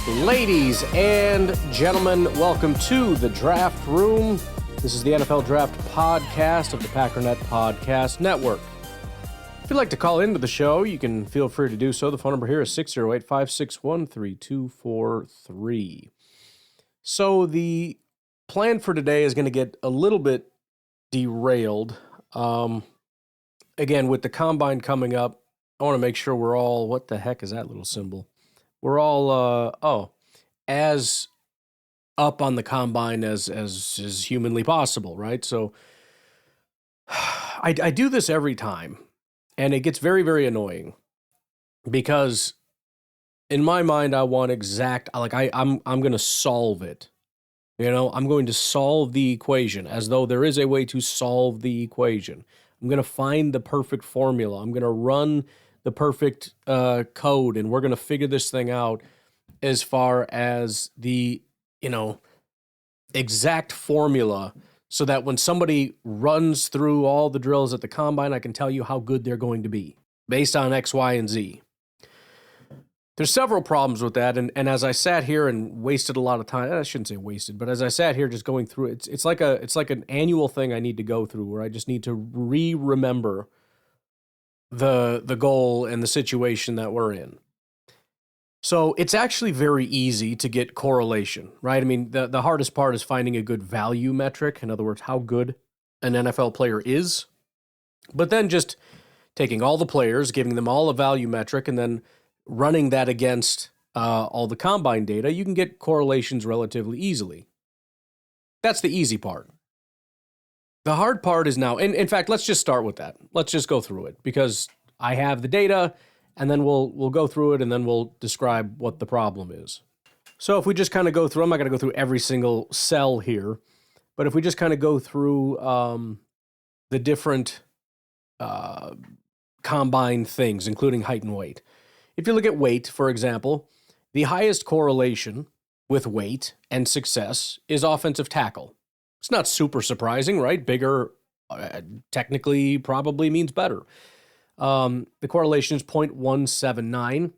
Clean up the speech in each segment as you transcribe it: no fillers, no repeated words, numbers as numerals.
Ladies and gentlemen, welcome to the Draft Room. This is the NFL Draft Podcast of the Packernet Podcast Network. If you'd like to call into the show, you can feel free to do so. The phone number here is 608-561-3243. So the plan for today is going to get a little bit derailed. Again, with the Combine coming up, I want to make sure we're all, what the heck is that little symbol? We're all, as up on the Combine as humanly possible, right? So I do this every time, and it gets very, very annoying because in my mind, I want I'm going to solve it. You know, I'm going to solve the equation as though there is a way to solve the equation. I'm going to find the perfect formula. I'm going to run the perfect code, and we're going to figure this thing out as far as the, exact formula so that when somebody runs through all the drills at the Combine, I can tell you how good they're going to be based on X, Y, and Z. There's several problems with that, and as I sat here and wasted a lot of time, I shouldn't say wasted, but as I sat here just going through it, it's like an annual thing I need to go through where I just need to remember the goal and the situation that we're in. So it's actually very easy to get correlation, right? I mean, the hardest part is finding a good value metric. In other words, how good an NFL player is. But then just taking all the players, giving them all a value metric, and then running that against all the Combine data, you can get correlations relatively easily. That's the easy part. The hard part is now, and in fact, let's just start with that. Let's just go through it because I have the data, and then we'll go through it, and then we'll describe what the problem is. So if we just kind of go through, I'm not going to go through every single cell here, but if we just kind of go through the different Combine things, including height and weight. If you look at weight, for example, the highest correlation with weight and success is offensive tackle. It's not super surprising, right? Bigger technically probably means better. The correlation is 0.179.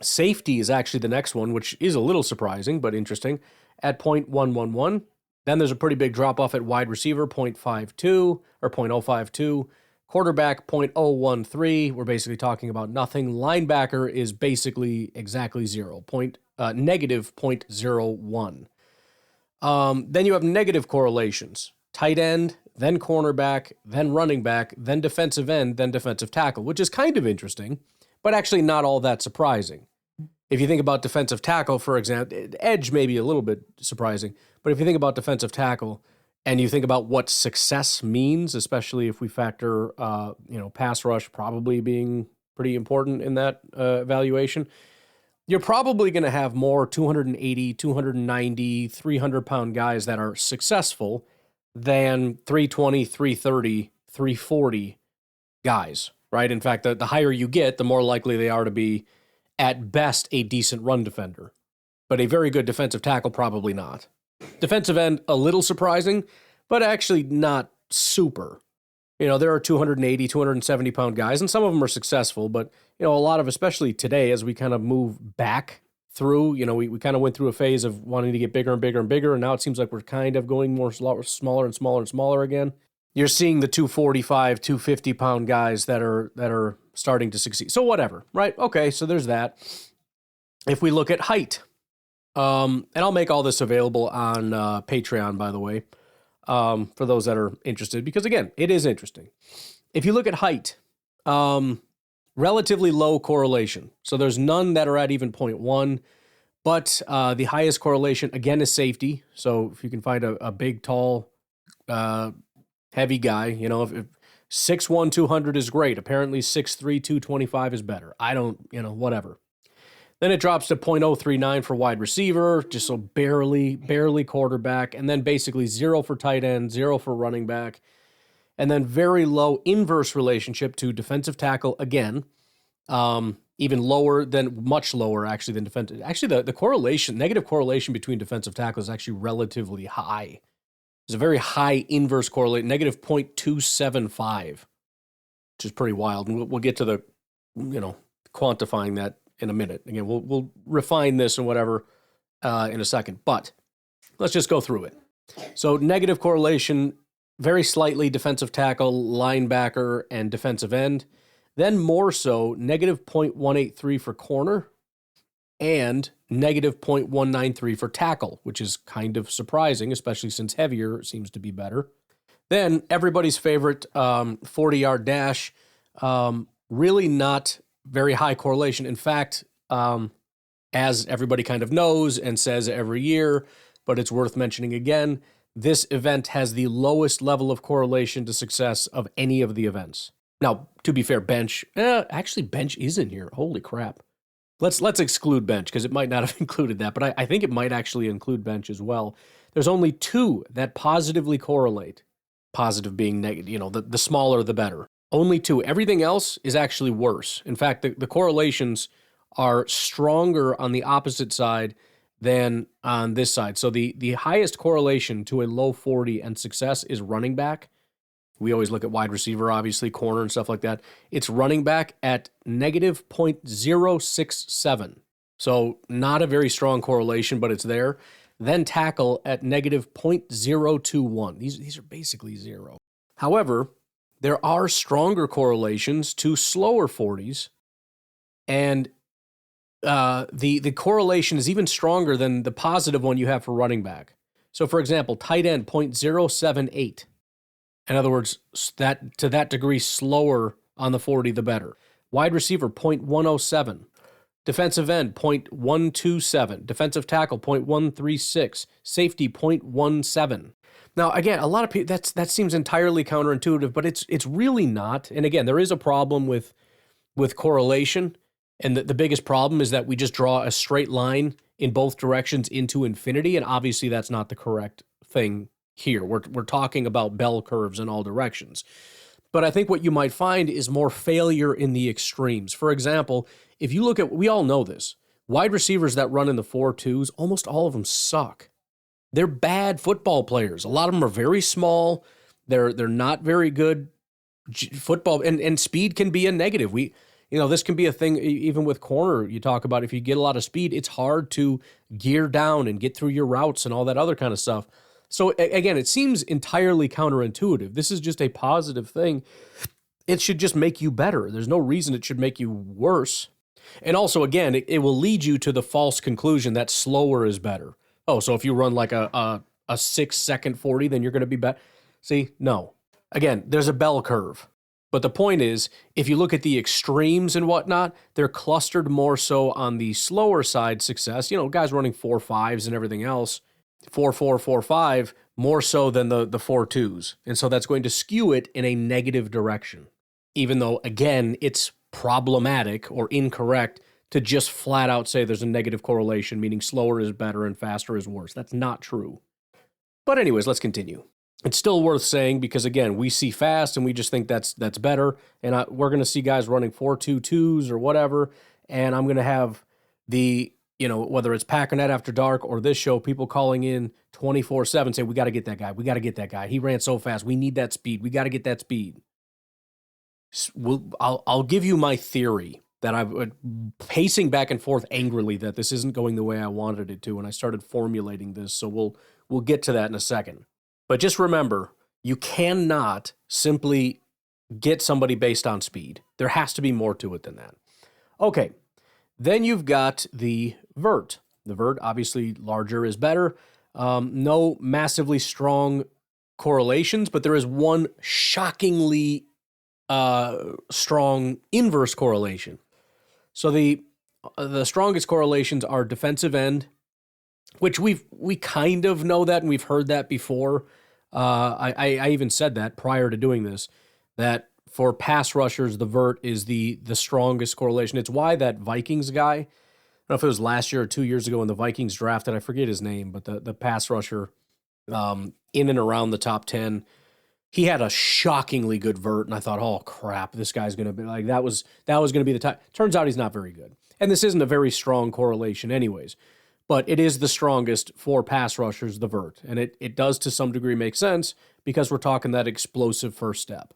Safety is actually the next one, which is a little surprising, but interesting, at 0.111. Then there's a pretty big drop-off at wide receiver, 0.52 or 0.052. Quarterback, 0.013. We're basically talking about nothing. Linebacker is basically exactly zero, negative 0.01. Then you have negative correlations. Tight end, then cornerback, then running back, then defensive end, then defensive tackle, which is kind of interesting, but actually not all that surprising. If you think about defensive tackle, for example, edge may be a little bit surprising, but if you think about defensive tackle and you think about what success means, especially if we factor, pass rush probably being pretty important in that evaluation, you're probably going to have more 280, 290, 300-pound guys that are successful than 320, 330, 340 guys, right? In fact, the higher you get, the more likely they are to be, at best, a decent run defender. But a very good defensive tackle, probably not. Defensive end, a little surprising, but actually not super. There are 280, 270-pound guys, and some of them are successful, but, a lot of, especially today, as we kind of move back through, we kind of went through a phase of wanting to get bigger and bigger and bigger, and now it seems like we're kind of going more smaller and smaller and smaller again. You're seeing the 245, 250-pound guys that are starting to succeed. So whatever, right? Okay, so there's that. If we look at height, and I'll make all this available on Patreon, by the way, for those that are interested, because again, it is interesting. If you look at height, relatively low correlation. So there's none that are at even 0.1, but the highest correlation, again, is safety. So if you can find a big, tall, heavy guy, if 6'1", 200 is great. Apparently 6'3", 225 is better. I don't, whatever. Then it drops to 0.039 for wide receiver, just so barely quarterback, and then basically 0 for tight end, 0 for running back, and then very low inverse relationship to defensive tackle again, even much lower actually than defensive. Actually, the correlation, negative correlation between defensive tackle is actually relatively high. There's a very high inverse correlate, negative 0.275, which is pretty wild. And we'll get to the, quantifying that in a minute. Again, we'll refine this and whatever in a second, but let's just go through it. So negative correlation, very slightly defensive tackle, linebacker, and defensive end. Then more so, negative 0.183 for corner and negative 0.193 for tackle, which is kind of surprising, especially since heavier seems to be better. Then everybody's favorite 40-yard dash, really not very high correlation. In fact, as everybody kind of knows and says every year, but it's worth mentioning again, this event has the lowest level of correlation to success of any of the events. Now, to be fair, bench, actually bench is in here. Holy crap. Let's exclude bench because it might not have included that, but I think it might actually include bench as well. There's only 2 that positively correlate. Positive being negative, the smaller the better. Only 2. Everything else is actually worse. In fact, the correlations are stronger on the opposite side than on this side. So the highest correlation to a low 40 and success is running back. We always look at wide receiver, obviously, corner and stuff like that. It's running back at negative 0.067. So not a very strong correlation, but it's there. Then tackle at negative 0.021. These are basically 0. However, there are stronger correlations to slower 40s, and the correlation is even stronger than the positive one you have for running back. So, for example, tight end 0.078. In other words, that to that degree slower on the 40, the better. Wide receiver 0.107. Defensive end, 0.127. Defensive tackle, 0.136. Safety, 0.17. Now, again, a lot of people, that seems entirely counterintuitive, but it's really not. And again, there is a problem with correlation. And the biggest problem is that we just draw a straight line in both directions into infinity. And obviously, that's not the correct thing here. We're talking about bell curves in all directions. But I think what you might find is more failure in the extremes. For example, if you look at, we all know this, wide receivers that run in the 4.2s, almost all of them suck. They're bad football players. A lot of them are very small. They're not very good football, and speed can be a negative. This can be a thing even with corner. You talk about if you get a lot of speed, it's hard to gear down and get through your routes and all that other kind of stuff. So again, it seems entirely counterintuitive. This is just a positive thing. It should just make you better. There's no reason it should make you worse. And also, again, it will lead you to the false conclusion that slower is better. Oh, so if you run like a 6-second 40, then you're going to be better. See, no. Again, there's a bell curve. But the point is, if you look at the extremes and whatnot, they're clustered more so on the slower side success. Guys running 4.5s and everything else. 4.4, 4.5, more so than the 4.2s. And so that's going to skew it in a negative direction. Even though, again, it's problematic or incorrect to just flat out say there's a negative correlation, meaning slower is better and faster is worse. That's not true. But anyways, let's continue. It's still worth saying because, again, we see fast and we just think that's better. And we're going to see guys running 4.22s or whatever. And I'm going to have whether it's Packernet After Dark or this show, people calling in 24/7 saying, we got to get that guy. We got to get that guy. He ran so fast. We need that speed. We got to get that speed. I'll give you my theory that I'm pacing back and forth angrily that this isn't going the way I wanted it to, and I started formulating this, so we'll get to that in a second. But just remember, you cannot simply get somebody based on speed. There has to be more to it than that. Okay, then you've got the vert. The vert, obviously, larger is better. No massively strong correlations, but there is one shockingly strong inverse correlation. So the strongest correlations are defensive end, which we kind of know that and we've heard that before. I even said that prior to doing this, that for pass rushers, the vert is the strongest correlation. It's why that Vikings guy, I don't know if it was last year or 2 years ago when the Vikings drafted, I forget his name, but the pass rusher in and around the top 10, he had a shockingly good vert, and I thought, oh crap, this guy's going to be like, that was going to be the type. Turns out he's not very good. And this isn't a very strong correlation anyways, but it is the strongest for pass rushers, the vert. And it does to some degree make sense because we're talking that explosive first step.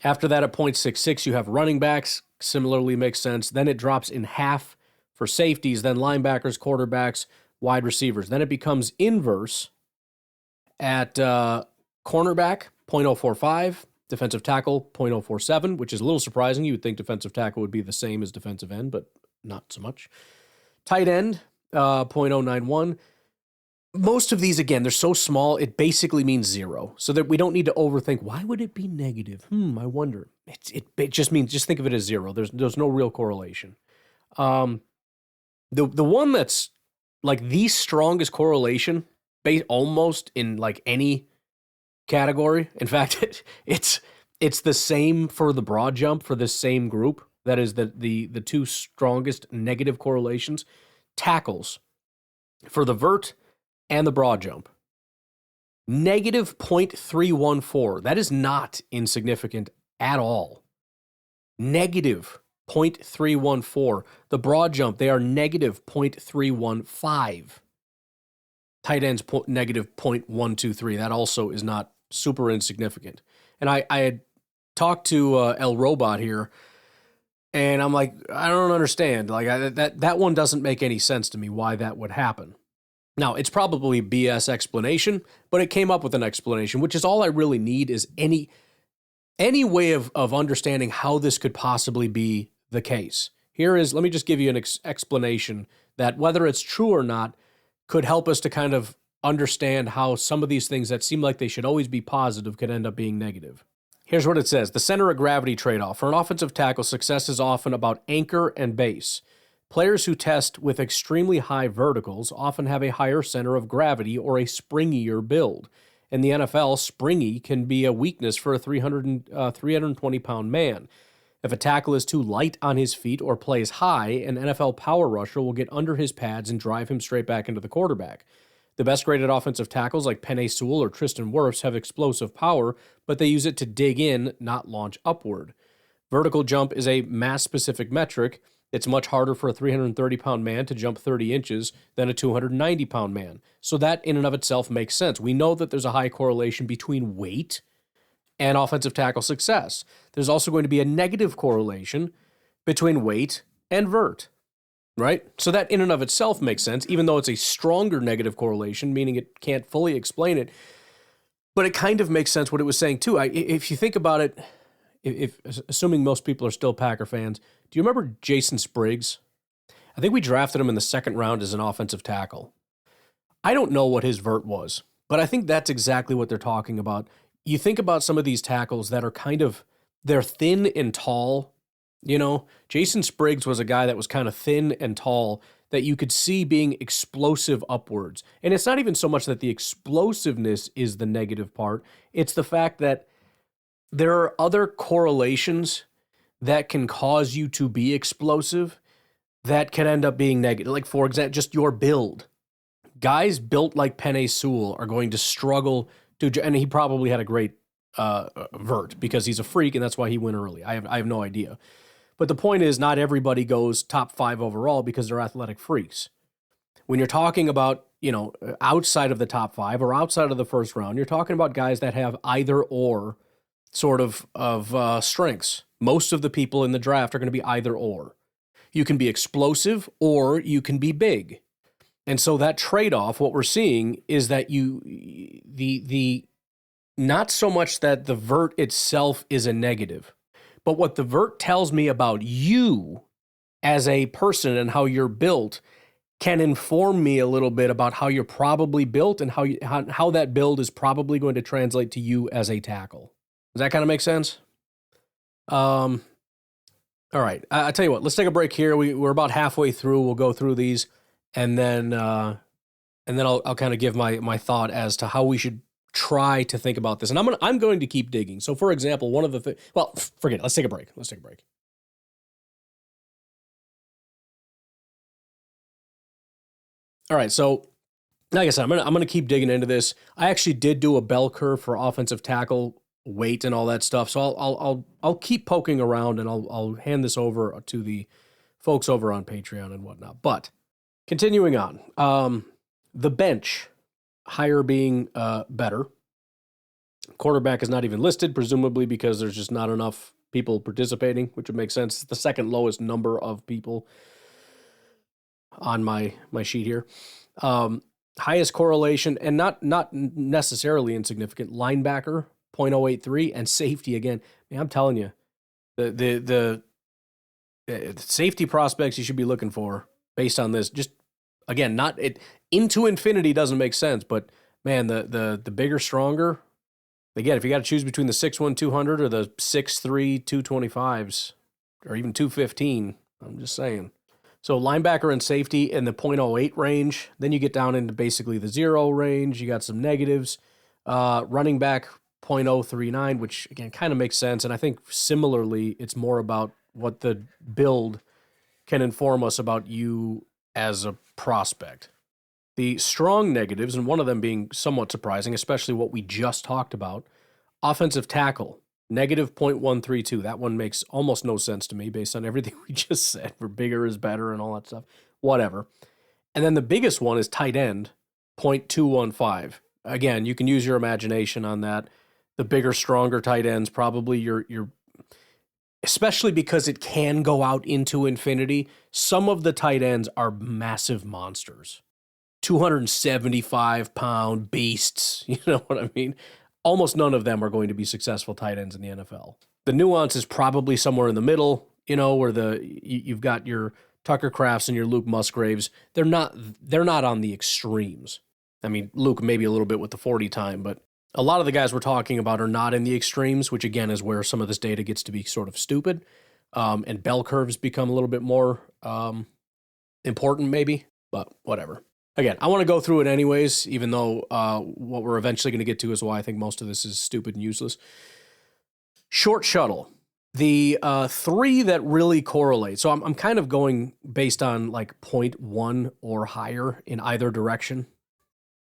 After that, at 0.66, you have running backs, similarly makes sense. Then it drops in half for safeties, then linebackers, quarterbacks, wide receivers. Then it becomes inverse at cornerback, 0.045, defensive tackle, 0.047, which is a little surprising. You would think defensive tackle would be the same as defensive end, but not so much. Tight end, 0.091. Most of these, again, they're so small, it basically means zero. So that we don't need to overthink, why would it be negative? I wonder. It just means, just think of it as zero. There's no real correlation. The one that's like the strongest correlation, almost in like any category. In fact, it's the same for the broad jump for this same group. That is the two strongest negative correlations. Tackles for the vert and the broad jump. Negative 0.314. That is not insignificant at all. Negative 0.314. The broad jump, they are negative 0.315. Tight ends, negative 0.123. That also is not super insignificant. And I had talked to El Robot here, and I'm like, I don't understand. Like that one doesn't make any sense to me why that would happen. Now, it's probably BS explanation, but it came up with an explanation, which is all I really need is any way of understanding how this could possibly be the case. Let me just give you an explanation that whether it's true or not could help us to kind of understand how some of these things that seem like they should always be positive could end up being negative. Here's what it says. The center of gravity trade-off. For an offensive tackle, success is often about anchor and base. Players who test with extremely high verticals often have a higher center of gravity or a springier build. In the NFL, springy can be a weakness for a 320-pound man. If a tackle is too light on his feet or plays high, an NFL power rusher will get under his pads and drive him straight back into the quarterback. The best graded offensive tackles like Penei Sewell or Tristan Wirfs have explosive power, but they use it to dig in, not launch upward. Vertical jump is a mass-specific metric. It's much harder for a 330-pound man to jump 30 inches than a 290-pound man. So that in and of itself makes sense. We know that there's a high correlation between weight and offensive tackle success. There's also going to be a negative correlation between weight and vert, right? So that in and of itself makes sense, even though it's a stronger negative correlation, meaning it can't fully explain it. But it kind of makes sense what it was saying too. If you think about it, if assuming most people are still Packer fans, do you remember Jason Spriggs? I think we drafted him in the second round as an offensive tackle. I don't know what his vert was, but I think that's exactly what they're talking about. You think about some of these tackles that are they're thin and tall. You know, Jason Spriggs was a guy that was kind of thin and tall that you could see being explosive upwards. And it's not even so much that the explosiveness is the negative part. It's the fact that there are other correlations that can cause you to be explosive that can end up being negative. Like, for example, just your build. Guys built like Penei Sewell are going to struggle to, and he probably had a great vert because he's a freak and that's why he went early. I have no idea. But the point is, not everybody goes top 5 overall because they're athletic freaks. When you're talking about, outside of the top 5 or outside of the first round, you're talking about guys that have either or sort of strengths. Most of the people in the draft are going to be either or. You can be explosive or you can be big. And so that trade-off, what we're seeing is that the not so much that the vert itself is a negative, but what the vert tells me about you as a person and how you're built can inform me a little bit about how you're probably built and how that build is probably going to translate to you as a tackle. Does that kind of make sense? All right. I tell you what, let's take a break here. We're about halfway through. We'll go through these, and then I'll kind of give my thought as to how we should try to think about this. And I'm going to keep digging. So, for example, one of the forget it. Let's take a break. All right. So, like I said, I'm gonna keep digging into this. I actually did do a bell curve for offensive tackle weight and all that stuff. So I'll keep poking around and I'll hand this over to the folks over on Patreon and whatnot. But continuing on, the bench, higher being better. Quarterback is not even listed, presumably because there's just not enough people participating, which would make sense. It's the second lowest number of people. on my sheet here. Highest correlation, and not necessarily insignificant, linebacker 0.083, and safety again. Man, I'm telling you, the safety prospects you should be looking for based on this. Just again, not it into infinity doesn't make sense, but man, the bigger, stronger. Again, if you got to choose between the 6'1", 200 or the 6'3", 225s, or even 215, I'm just saying. So linebacker and safety in the 0.08 range. Then you get down into basically the 0 range. You got some negatives. Running back 0.039, which again kind of makes sense. And I think similarly, it's more about what the build can inform us about you as a prospect. The strong negatives, and one of them being somewhat surprising, especially what we just talked about, offensive tackle, negative 0.132. That one makes almost no sense to me based on everything we just said, for bigger is better and all that stuff. Whatever. And then the biggest one is tight end, 0.215. Again, you can use your imagination on that. The bigger, stronger tight ends, probably your especially because it can go out into infinity. Some of the tight ends are massive monsters. 275-pound beasts, you know what I mean? Almost none of them are going to be successful tight ends in the NFL. The nuance is probably somewhere in the middle, you know, where you've got your Tucker Crafts and your Luke Musgraves. They're not on the extremes. I mean, Luke maybe a little bit with the 40 time, but a lot of the guys we're talking about are not in the extremes, which again is where some of this data gets to be sort of stupid, and bell curves become a little bit more important maybe, but whatever. Again, I want to go through it anyways, even though what we're eventually going to get to is why I think most of this is stupid and useless. Short shuttle. The three that really correlate. So I'm kind of going based on like 0.1 or higher in either direction.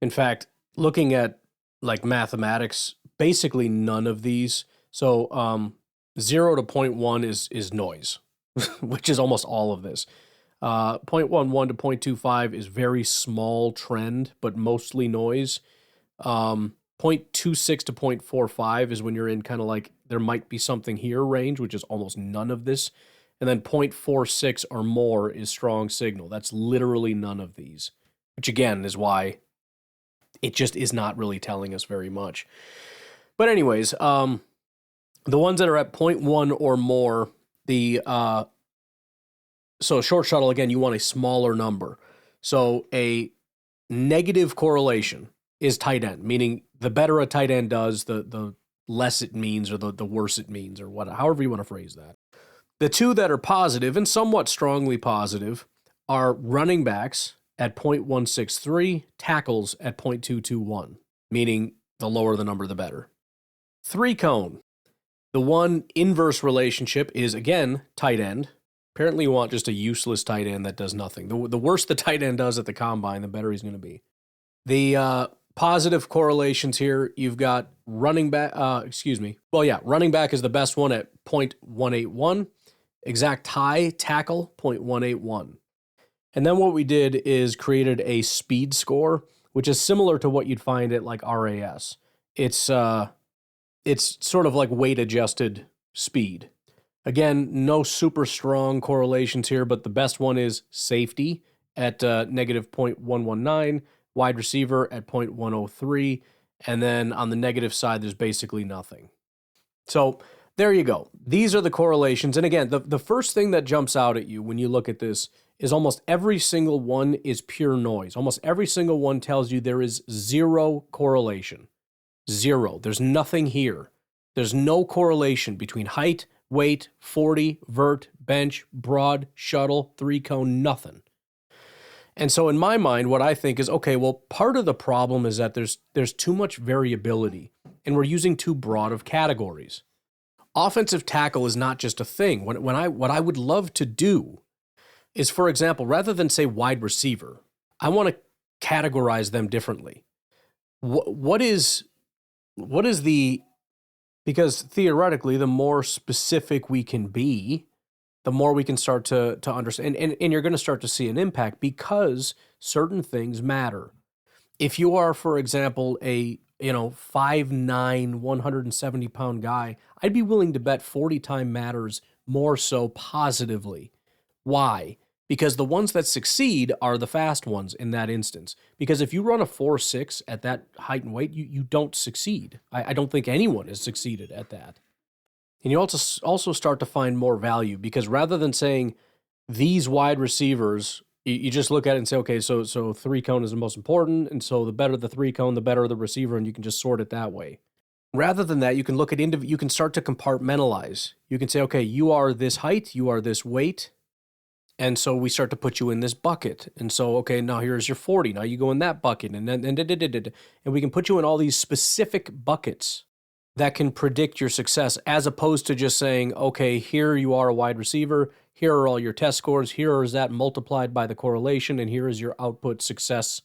In fact, looking at like mathematics, basically none of these. So 0 to 0.1 is noise, which is almost all of this. 0.11 to 0.25 is very small trend, but mostly noise. 0.26 to 0.45 is when you're in kind of like there might be something here range, which is almost none of this. And then 0.46 or more is strong signal. That's literally none of these, which again is why it just is not really telling us very much. But anyways, the ones that are at 0.1 or more, so short shuttle, again, you want a smaller number. So a negative correlation is tight end, meaning the better a tight end does, the less it means, or the worse it means, or what, however you want to phrase that. The two that are positive and somewhat strongly positive are running backs at 0.163, tackles at 0.221, meaning the lower the number, the better. Three cone. The one inverse relationship is, again, tight end. Apparently you want just a useless tight end that does nothing. The worse the tight end does at the combine, the better he's going to be. The positive correlations here, you've got running back, running back is the best one at 0.181. Exact high tackle, 0.181. And then what we did is created a speed score, which is similar to what you'd find at like RAS. It's sort of like weight adjusted speed. Again, no super strong correlations here, but the best one is safety at negative 0.119, wide receiver at 0.103, and then on the negative side, there's basically nothing. So there you go. These are the correlations. And again, the first thing that jumps out at you when you look at this is almost every single one is pure noise. Almost every single one tells you there is zero correlation. Zero. There's nothing here. There's no correlation between height, weight, 40, vert, bench, broad, shuttle, three cone, nothing. And so in my mind, what I think is, okay, well, part of the problem is that there's too much variability, and we're using too broad of categories. Offensive tackle is not just a thing. What I would love to do is, for example, rather than say wide receiver, I want to categorize them differently. What is the, because theoretically, the more specific we can be, the more we can start to understand, and you're going to start to see an impact because certain things matter. If you are, for example, a 5'9", 170-pound guy, I'd be willing to bet 40 time matters more so positively. Why? because the ones that succeed are the fast ones in that instance. Because if you run a 4.6 at that height and weight, you don't succeed. I don't think anyone has succeeded at that. And you also start to find more value, because rather than saying these wide receivers, you just look at it and say, okay, so three cone is the most important, and so the better the three cone, the better the receiver, and you can just sort it that way. Rather than that, you can look at you can start to compartmentalize. You can say, okay, you are this height, you are this weight, and so we start to put you in this bucket. And so, okay, now here's your 40. Now you go in that bucket, and we can put you in all these specific buckets that can predict your success, as opposed to just saying, okay, here you are a wide receiver, here are all your test scores, here is that multiplied by the correlation, and here is your output success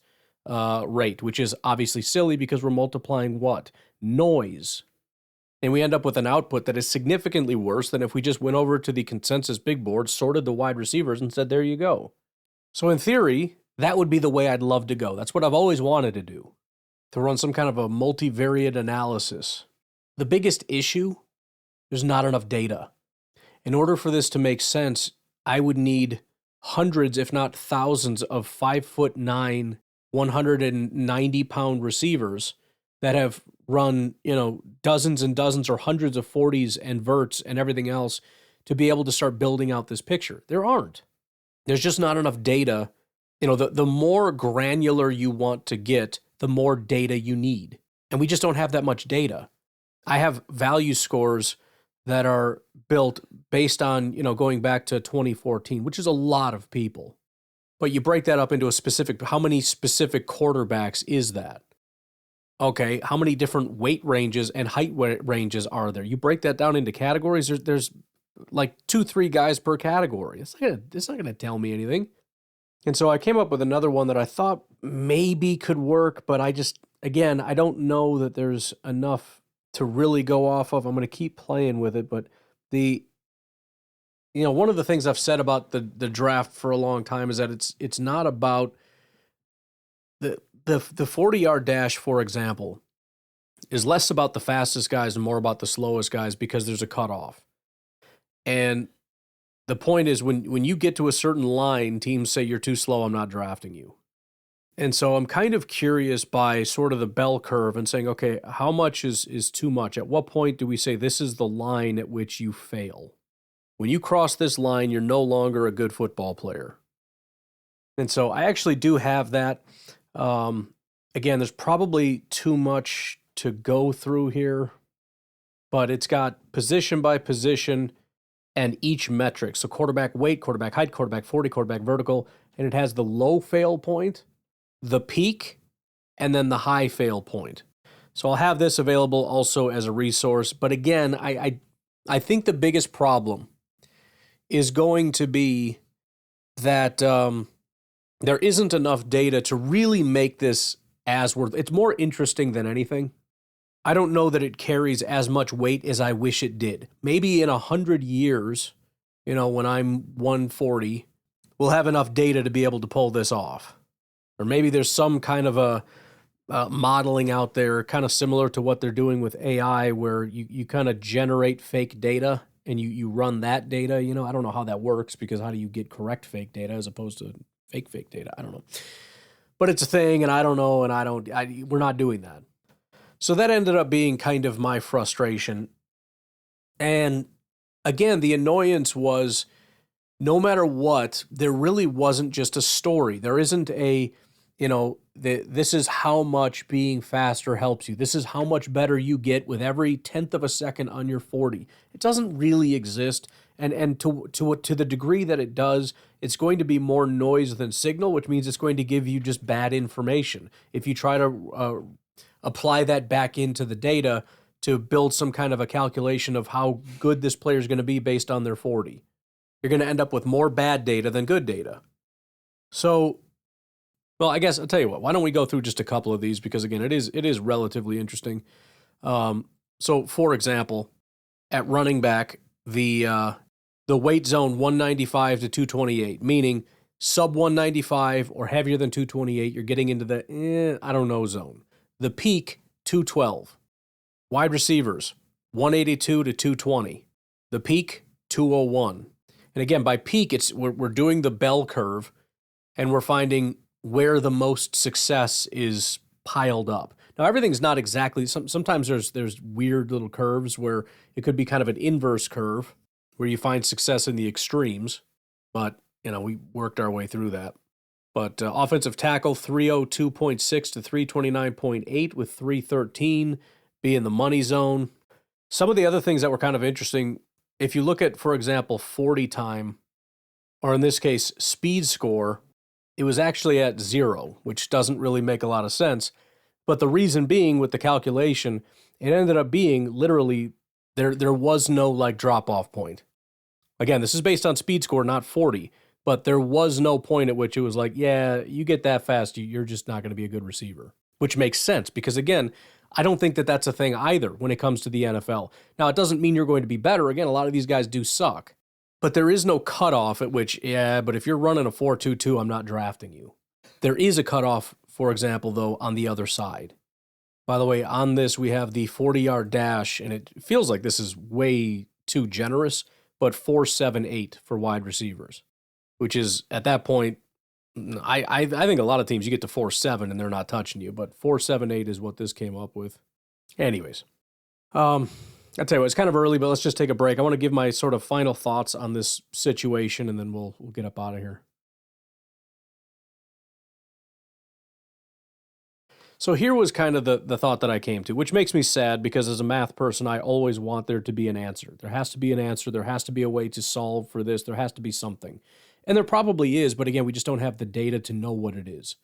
rate, which is obviously silly because we're multiplying what? Noise. And we end up with an output that is significantly worse than if we just went over to the consensus big board, sorted the wide receivers, and said, there you go. So in theory, that would be the way I'd love to go. That's what I've always wanted to do, to run some kind of a multivariate analysis. The biggest issue, there's not enough data. In order for this to make sense, I would need hundreds, if not thousands, of 5'9", 190-pound receivers that have run, dozens and dozens or hundreds of 40s and verts and everything else to be able to start building out this picture. There aren't. There's just not enough data. The more granular you want to get, the more data you need. And we just don't have that much data. I have value scores that are built based on, going back to 2014, which is a lot of people. But you break that up into how many specific quarterbacks is that? Okay, how many different weight ranges and height ranges are there? You break that down into categories, there's like 2-3 guys per category. It's not gonna tell me anything. And so I came up with another one that I thought maybe could work, but I don't know that there's enough to really go off of. I'm going to keep playing with it, but one of the things I've said about the draft for a long time is that it's not about the 40-yard dash, for example, is less about the fastest guys and more about the slowest guys, because there's a cutoff. And the point is, when you get to a certain line, teams say you're too slow, I'm not drafting you. And so I'm kind of curious by sort of the bell curve and saying, okay, how much is too much? At what point do we say this is the line at which you fail? When you cross this line, you're no longer a good football player. And so I actually do have that. Again, there's probably too much to go through here, but it's got position by position and each metric. So quarterback weight, quarterback height, quarterback 40, quarterback vertical, and it has the low fail point, the peak, and then the high fail point. So I'll have this available also as a resource. But again, I think the biggest problem is going to be that there isn't enough data to really make this as worth. It's more interesting than anything. I don't know that it carries as much weight as I wish it did. Maybe in 100 years, when I'm 140, we'll have enough data to be able to pull this off. Or maybe there's some kind of a modeling out there, kind of similar to what they're doing with AI, where you kind of generate fake data and you run that data. I don't know how that works, because how do you get correct fake data as opposed to fake data? I don't know. But it's a thing, and I don't know, and we're not doing that. So that ended up being kind of my frustration. And again, the annoyance was, no matter what, there really wasn't just a story. There isn't this is how much being faster helps you. This is how much better you get with every 1/10 of a second on your 40. It doesn't really exist. And to the degree that it does, it's going to be more noise than signal, which means it's going to give you just bad information. If you try to apply that back into the data to build some kind of a calculation of how good this player is going to be based on their 40, you're going to end up with more bad data than good data. So, well, I guess I'll tell you what, why don't we go through just a couple of these, because again, it is relatively interesting. So for example, at running back, the weight zone 195 to 228, meaning sub 195 or heavier than 228, you're getting into the I don't know zone. The peak 212. Wide receivers 182 to 220. The peak 201. And again, by peak, we're doing the bell curve, and we're finding where the most success is piled up. Now, everything's not exactly. Sometimes there's weird little curves where it could be kind of an inverse curve, where you find success in the extremes. But we worked our way through that. But offensive tackle 302.6 to 329.8, with 313 being the money zone. Some of the other things that were kind of interesting, if you look at, for example, 40 time, or in this case, speed score, it was actually at 0, which doesn't really make a lot of sense. But the reason being, with the calculation, it ended up being literally there was no like drop-off point. Again, this is based on speed score, not 40. But there was no point at which it was like, yeah, you get that fast, you're just not going to be a good receiver. Which makes sense because, again, I don't think that that's a thing either when it comes to the NFL. Now, it doesn't mean you're going to be better. Again, a lot of these guys do suck. But there is no cutoff at which, but if you're running a 4.22, I'm not drafting you. There is a cutoff, for example, though, on the other side. By the way, on this, we have the 40-yard dash, and it feels like this is way too generous, but 4.78 for wide receivers. Which is, at that point, I think a lot of teams, you get to 4.7 and they're not touching you, but 4.78 is what this came up with. Anyways, I'll tell you what, it's kind of early, but let's just take a break. I want to give my sort of final thoughts on this situation, and then we'll get up out of here. So here was kind of the thought that I came to, which makes me sad because as a math person, I always want there to be an answer. There has to be an answer. There has to be a way to solve for this. There has to be something. And there probably is, but again, we just don't have the data to know what it is.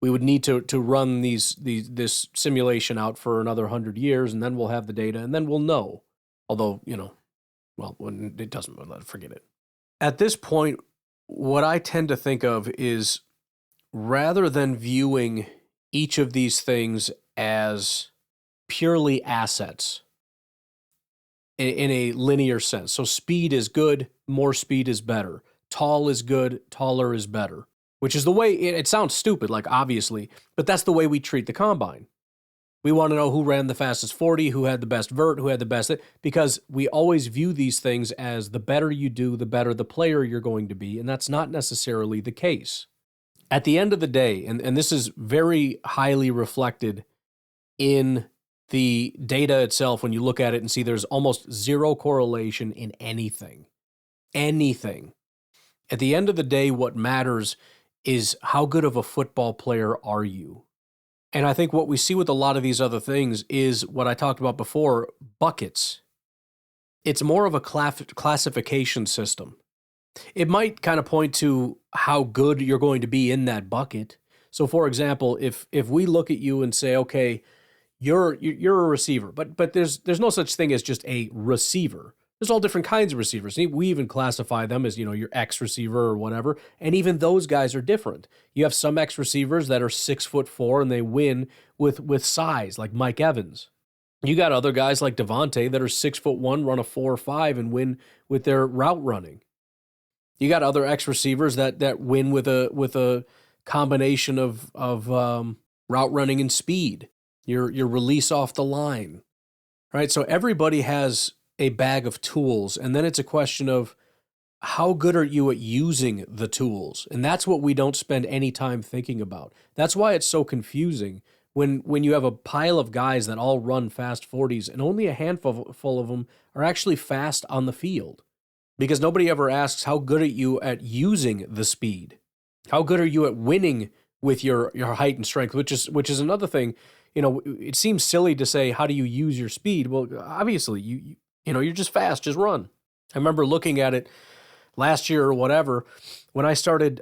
We would need to run this simulation out for another 100 years, and then we'll have the data, and then we'll know. Although, when it doesn't, forget it. At this point, what I tend to think of is, rather than viewing each of these things as purely assets in a linear sense. So speed is good, more speed is better. Tall is good, taller is better, which is the way, it sounds stupid, like obviously, but that's the way we treat the combine. We want to know who ran the fastest 40, who had the best vert, who had the best, because we always view these things as the better you do, the better the player you're going to be, and that's not necessarily the case. At the end of the day, and this is very highly reflected in the data itself when you look at it and see there's almost zero correlation in anything. Anything. At the end of the day, what matters is how good of a football player are you? And I think what we see with a lot of these other things is what I talked about before, buckets. It's more of a classification system. It might kind of point to how good you're going to be in that bucket. So, for example, if we look at you and say, okay, you're a receiver, but there's no such thing as just a receiver. There's all different kinds of receivers. We even classify them as, your X receiver or whatever. And even those guys are different. You have some X receivers that are 6'4" and they win with size, like Mike Evans. You got other guys like Devontae that are 6'1", run a 4.5 and win with their route running. You got other X receivers that win with a combination of route running and speed. Your release off the line, right? So everybody has a bag of tools, and then it's a question of how good are you at using the tools, and that's what we don't spend any time thinking about. That's why it's so confusing when you have a pile of guys that all run fast 40s, and only a handful of them are actually fast on the field. Because nobody ever asks, how good are you at using the speed? How good are you at winning with your height and strength? Which is another thing. It seems silly to say, how do you use your speed? Well, obviously, you're just fast, just run. I remember looking at it last year or whatever when I started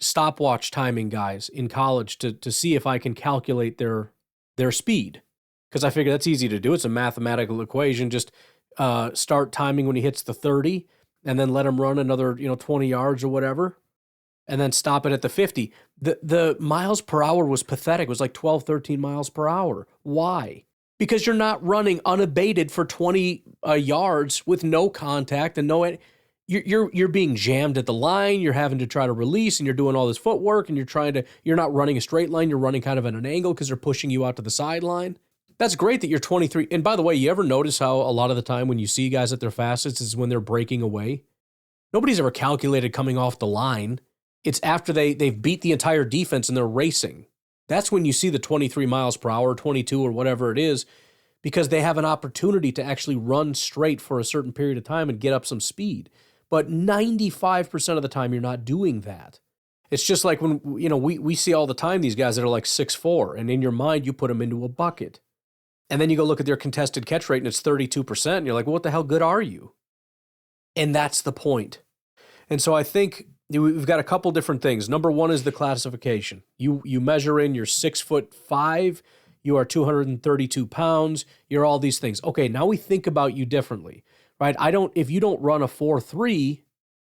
stopwatch timing guys in college to see if I can calculate their speed, because I figured that's easy to do. It's a mathematical equation. Just start timing when he hits the 30 and then let him run another 20 yards or whatever, and then stop it at the 50. The miles per hour was pathetic. It was like 12, 13 miles per hour. Why? Because you're not running unabated for 20 yards with no contact and you're being jammed at the line. You're having to try to release, and you're doing all this footwork, and you're not running a straight line. You're running kind of at an angle because they're pushing you out to the sideline. That's great that you're 23. And by the way, you ever notice how a lot of the time when you see guys at their fastest is when they're breaking away? Nobody's ever calculated coming off the line. It's after they've beat the entire defense and they're racing. That's when you see the 23 miles per hour, 22 or whatever it is, because they have an opportunity to actually run straight for a certain period of time and get up some speed. But 95% of the time, you're not doing that. It's just like when, we see all the time these guys that are like 6'4", and in your mind, you put them into a bucket. And then you go look at their contested catch rate and it's 32%. And you're like, well, what the hell good are you? And that's the point. And so I think we've got a couple different things. Number one is the classification. You measure in, you're 6'5", you are 232 pounds, you're all these things. Okay, now we think about you differently, right? If you don't run a 4.3,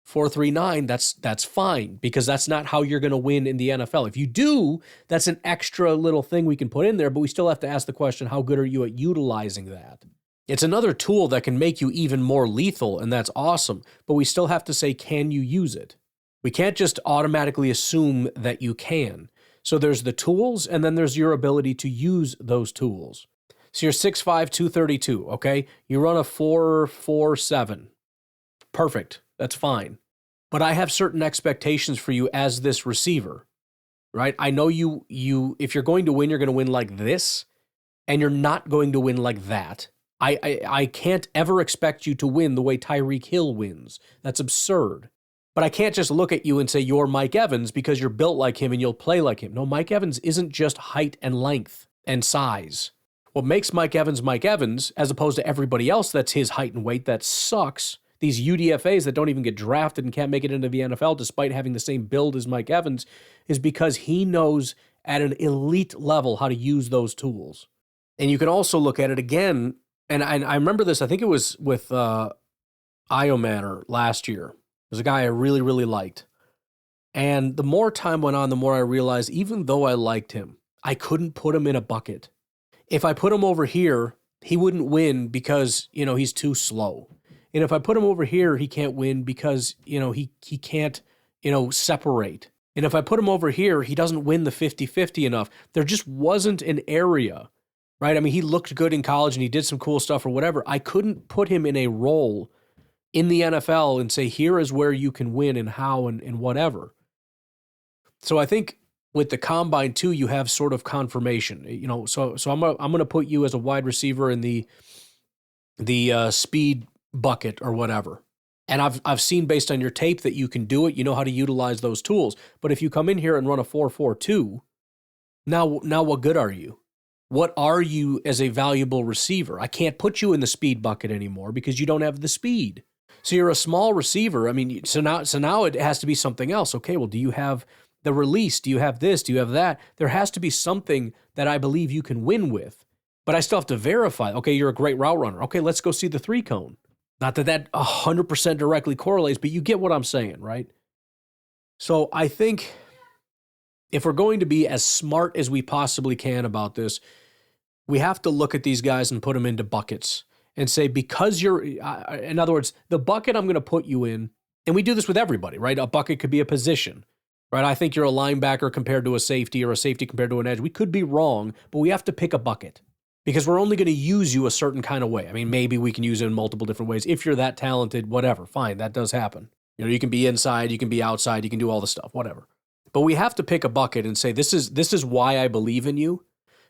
4.39, that's fine, because that's not how you're going to win in the NFL. If you do, that's an extra little thing we can put in there, but we still have to ask the question, how good are you at utilizing that? It's another tool that can make you even more lethal, and that's awesome, but we still have to say, can you use it? We can't just automatically assume that you can. So there's the tools, and then there's your ability to use those tools. So you're 6'5", 232, okay? You run a 4.47. Perfect. That's fine. But I have certain expectations for you as this receiver, right? I know you if you're going to win, you're going to win like this, and you're not going to win like that. I can't ever expect you to win the way Tyreek Hill wins. That's absurd. But I can't just look at you and say you're Mike Evans because you're built like him and you'll play like him. No, Mike Evans isn't just height and length and size. What makes Mike Evans, as opposed to everybody else that's his height and weight, that sucks, these UDFAs that don't even get drafted and can't make it into the NFL despite having the same build as Mike Evans, is because he knows at an elite level how to use those tools. And you can also look at it again, and I remember this, I think it was with Iomanner last year. There's a guy I really, really liked. And the more time went on, the more I realized, even though I liked him, I couldn't put him in a bucket. If I put him over here, he wouldn't win because, he's too slow. And if I put him over here, he can't win because, he can't, separate. And if I put him over here, he doesn't win the 50-50 enough. There just wasn't an area, right? I mean, he looked good in college and he did some cool stuff or whatever. I couldn't put him in a role in the NFL and say, here is where you can win and how and whatever. So I think with the combine too, you have sort of confirmation, so I'm going to put you as a wide receiver in the speed bucket or whatever. And I've seen based on your tape that you can do it. You know how to utilize those tools. But if you come in here and run a 4.42, now what good are you? What are you as a valuable receiver? I can't put you in the speed bucket anymore because you don't have the speed. So you're a small receiver. I mean, so now it has to be something else. Okay, well, do you have the release? Do you have this? Do you have that? There has to be something that I believe you can win with. But I still have to verify. Okay, you're a great route runner. Okay, let's go see the 3-cone. Not that 100% directly correlates, but you get what I'm saying, right? So I think if we're going to be as smart as we possibly can about this, we have to look at these guys and put them into buckets and say, because you're, in other words, the bucket I'm going to put you in, and we do this with everybody, right? A bucket could be a position, right? I think you're a linebacker compared to a safety or a safety compared to an edge. We could be wrong, but we have to pick a bucket because we're only going to use you a certain kind of way. I mean, maybe we can use it in multiple different ways. If you're that talented, whatever, fine, that does happen. You can be inside, you can be outside, you can do all the stuff, whatever. But we have to pick a bucket and say, this is why I believe in you,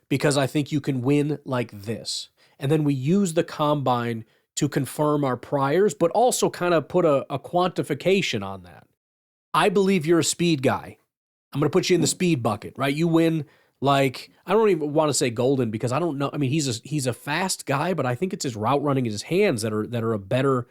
because I think you can win like this. And then we use the combine to confirm our priors, but also kind of put a quantification on that. I believe you're a speed guy. I'm going to put you in the speed bucket, right? You win like, I don't even want to say golden because I don't know. I mean, he's a fast guy, but I think it's his route running and his hands that are a better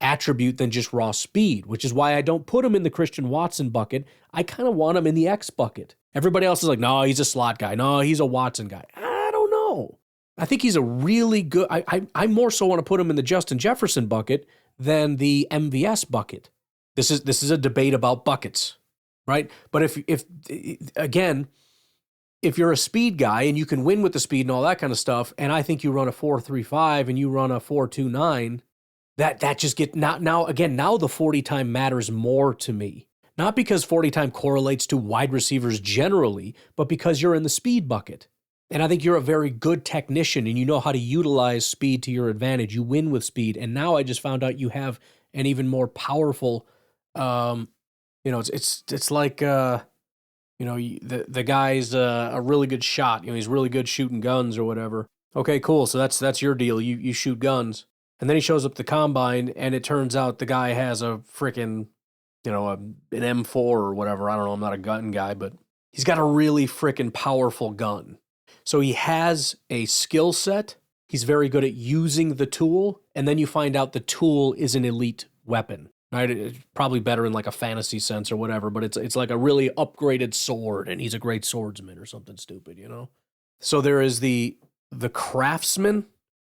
attribute than just raw speed, which is why I don't put him in the Christian Watson bucket. I kind of want him in the X bucket. Everybody else is like, no, he's a slot guy. No, he's a Watson guy. I don't know. I think he's a really good, I more so want to put him in the Justin Jefferson bucket than the MVS bucket. This is a debate about buckets, right? But if you're a speed guy and you can win with the speed and all that kind of stuff, and I think you run a 4.35 and you run a 4.29, that just now the 40 time matters more to me. Not because 40 time correlates to wide receivers generally, but because you're in the speed bucket. And I think you're a very good technician and you know how to utilize speed to your advantage. You win with speed. And now I just found out you have and even more powerful. You know, it's like you know, the guy's a really good shot. You know, he's really good shooting guns or whatever. Okay, cool. So that's your deal. You shoot guns, and then he shows up the combine, and it turns out the guy has a freaking, you know, an M4 or whatever. I don't know. I'm not a gun guy, but he's got a really freaking powerful gun. So he has a skill set. He's very good at using the tool, and then you find out the tool is an elite weapon. Right? It's probably better in like a fantasy sense or whatever, but it's like a really upgraded sword, and he's a great swordsman or something stupid, you know? So there is the craftsman,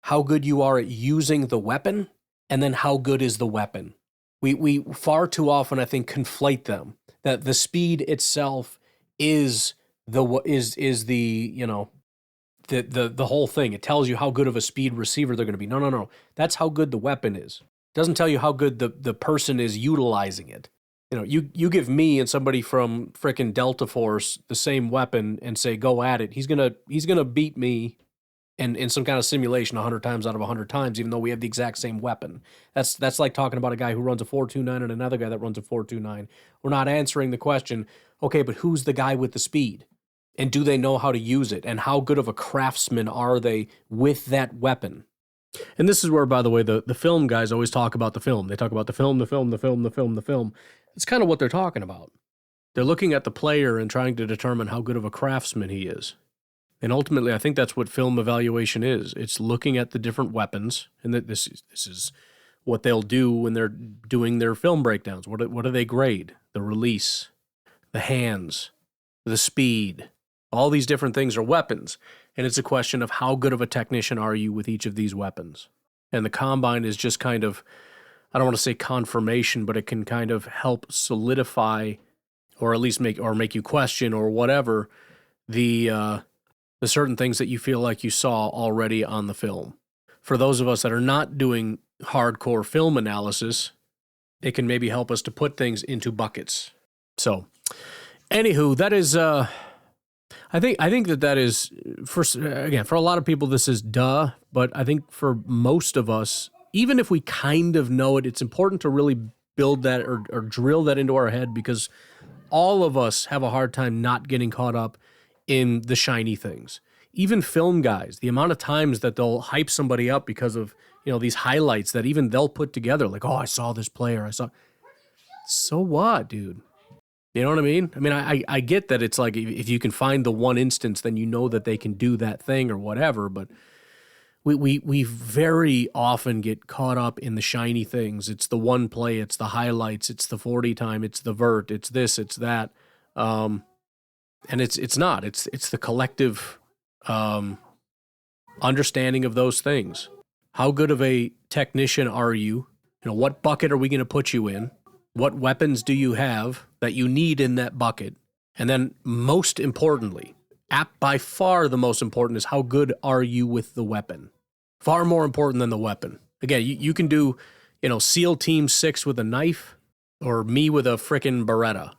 how good you are at using the weapon, and then how good is the weapon. We far too often, I think, conflate them. That the speed itself is the you know, the whole thing. It tells you how good of a speed receiver they're going to be. No. That's how good the weapon is. It doesn't tell you how good the person is utilizing it. You know, you give me and somebody from frickin' Delta Force the same weapon and say go at it. He's gonna beat me in some kind of simulation 100 times out of 100 times, even though we have the exact same weapon. That's like talking about a guy who runs a 4.29 and another guy that runs a 4.29. We're not answering the question. Okay, but who's the guy with the speed? And do they know how to use it? And how good of a craftsman are they with that weapon? And this is where, by the way, the film guys always talk about the film. They talk about the film. It's kind of what they're talking about. They're looking at the player and trying to determine how good of a craftsman he is. And ultimately, I think that's what film evaluation is. It's looking at the different weapons, and that this is what they'll do when they're doing their film breakdowns. What do they grade? The release, the hands, the speed. All these different things are weapons. And it's a question of how good of a technician are you with each of these weapons. And the combine is just kind of, I don't want to say confirmation, but it can kind of help solidify, or at least make you question or whatever the certain things that you feel like you saw already on the film. For those of us that are not doing hardcore film analysis, it can maybe help us to put things into buckets. So, anywho, that is I think that is, for a lot of people, this is duh, but I think for most of us, even if we kind of know it, it's important to really build that or drill that into our head, because all of us have a hard time not getting caught up in the shiny things. Even film guys, the amount of times that they'll hype somebody up because of, you know, these highlights that even they'll put together, like, oh, I saw this player, so what, dude? You know what I mean? I mean, I get that it's like if you can find the one instance, then you know that they can do that thing or whatever, but we very often get caught up in the shiny things. It's the one play, it's the highlights, it's the 40 time, it's the vert, it's this, it's that. And it's not. It's the collective understanding of those things. How good of a technician are you? You know, what bucket are we going to put you in? What weapons do you have that you need in that bucket? And then most importantly, by far the most important, is how good are you with the weapon? Far more important than the weapon. Again, you can do, you know, SEAL Team 6 with a knife, or me with a frickin' Beretta.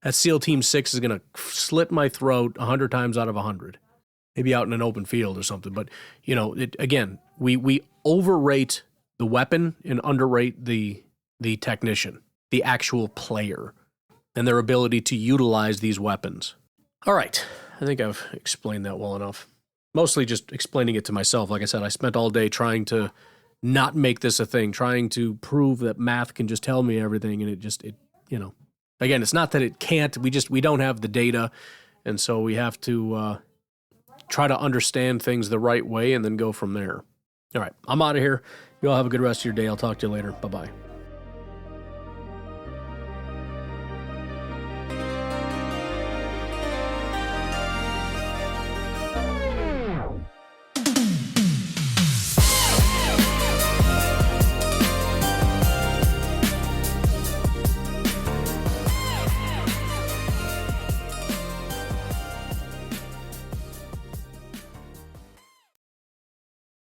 That SEAL Team 6 is going to slit my throat 100 times out of 100. Maybe out in an open field or something. But, you know, again, we overrate the weapon and underrate the technician, the actual player, and their ability to utilize these weapons. All right, I think I've explained that well enough. Mostly just explaining it to myself. Like I said, I spent all day trying to not make this a thing, trying to prove that math can just tell me everything, and it you know. Again, it's not that it can't, we don't have the data, and so we have to try to understand things the right way and then go from there. All right, I'm out of here. You all have a good rest of your day. I'll talk to you later. Bye-bye.